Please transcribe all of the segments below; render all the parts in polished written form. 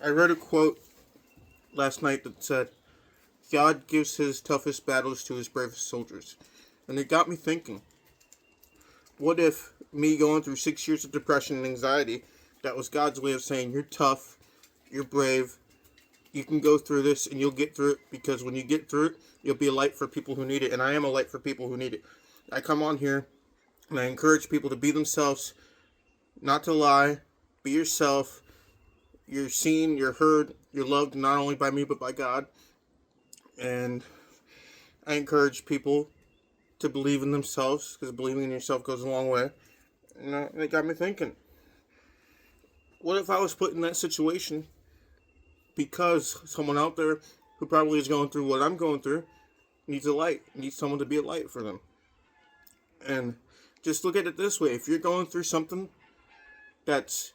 I read a quote last night that said, God gives his toughest battles to his bravest soldiers. And it got me thinking, what if me going through 6 years of depression and anxiety, that was God's way of saying, you're tough, you're brave, you can go through this and you'll get through it, because when you get through it, you'll be a light for people who need it. And I am a light for people who need it. I come on here and I encourage people to be themselves, not to lie, be yourself. You're seen, you're heard, you're loved not only by me but by God. And I encourage people to believe in themselves, because believing in yourself goes a long way. And it got me thinking, what if I was put in that situation because someone out there who probably is going through what I'm going through needs a light, needs someone to be a light for them? And just look at it this way: if you're going through something that's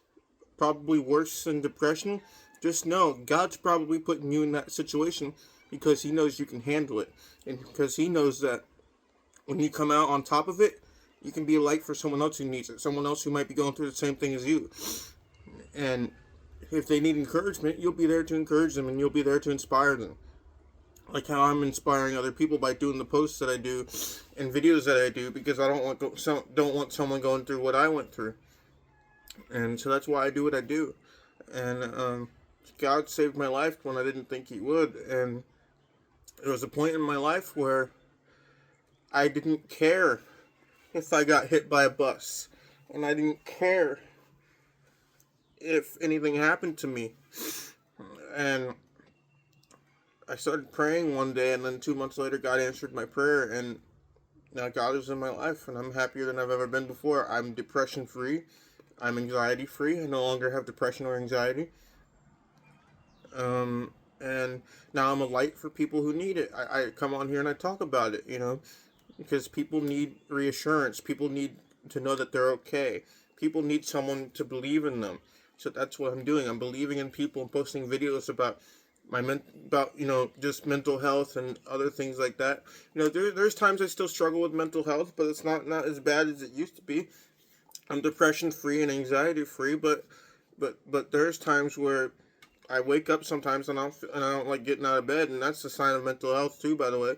probably worse than depression, just know God's probably putting you in that situation because he knows you can handle it, and because he knows that when you come out on top of it, you can be a light for someone else who needs it, someone else who might be going through the same thing as you. And if they need encouragement, you'll be there to encourage them, and you'll be there to inspire them. Like how I'm inspiring other people by doing the posts that I do and videos that I do, because I don't want someone going through what I went through. And so that's why I do what I do. And God saved my life when I didn't think he would. And there was a point in my life where I didn't care if I got hit by a bus. And I didn't care if anything happened to me. And I started praying one day, and then 2 months later, God answered my prayer. And now God is in my life, and I'm happier than I've ever been before. I'm depression free. I'm anxiety free. I no longer have depression or anxiety. And now I'm a light for people who need it. I come on here and I talk about it, because people need reassurance. People need to know that they're okay. People need someone to believe in them. So that's what I'm doing. I'm believing in people and posting videos about just mental health and other things like that. There's times I still struggle with mental health, but it's not as bad as it used to be. I'm depression free and anxiety free, but there's times where I wake up sometimes and I don't like getting out of bed, and that's a sign of mental health too, by the way.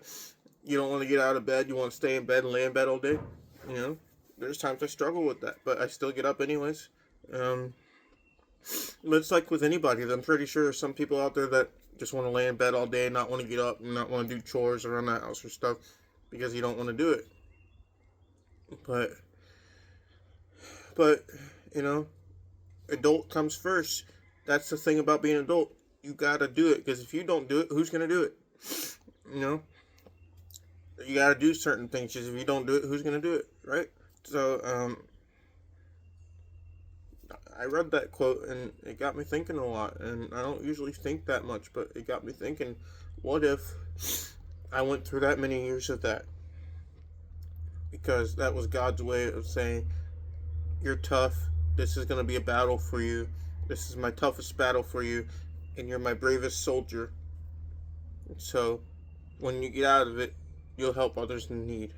You don't want to get out of bed, you want to stay in bed and lay in bed all day. There's times I struggle with that, but I still get up anyways. But it's like with anybody. I'm pretty sure there's some people out there that just want to lay in bed all day and not want to get up and not want to do chores around the house or stuff because you don't want to do it. But adult comes first. That's the thing about being an adult. You gotta do it, because if you don't do it, who's gonna do it? You gotta do certain things, because if you don't do it, who's gonna do it, right? So, I read that quote and it got me thinking a lot, and I don't usually think that much, but it got me thinking, what if I went through that many years of that? Because that was God's way of saying, you're tough, this is going to be a battle for you, this is my toughest battle for you, and you're my bravest soldier. So, when you get out of it, you'll help others in need,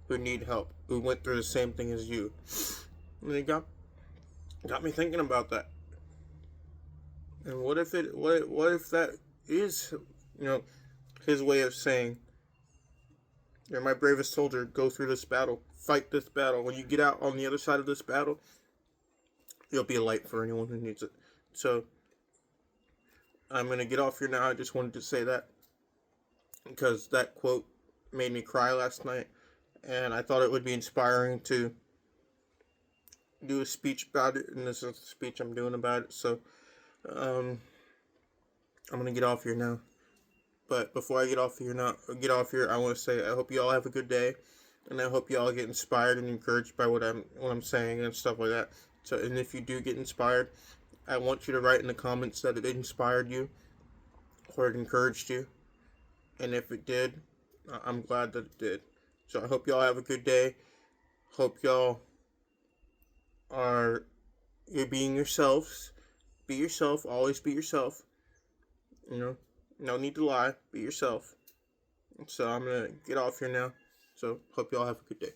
who need help, who went through the same thing as you. And it got me thinking about that. And what if that is, his way of saying, you're my bravest soldier, go through this battle, fight this battle. When you get out on the other side of this battle, you'll be a light for anyone who needs it. So, I'm going to get off here now. I just wanted to say that, because that quote made me cry last night, and I thought it would be inspiring to do a speech about it, and this is the speech I'm doing about it. So, I'm gonna get off here now. But before I get off here, I want to say I hope you all have a good day, and I hope you all get inspired and encouraged by what I'm saying and stuff like that. So, and if you do get inspired, I want you to write in the comments that it inspired you or it encouraged you, and if it did, I'm glad that it did. So I hope y'all have a good day. Hope y'all you're being yourselves. Be yourself. Always be yourself. No need to lie. Be yourself. So I'm going to get off here now. So hope y'all have a good day.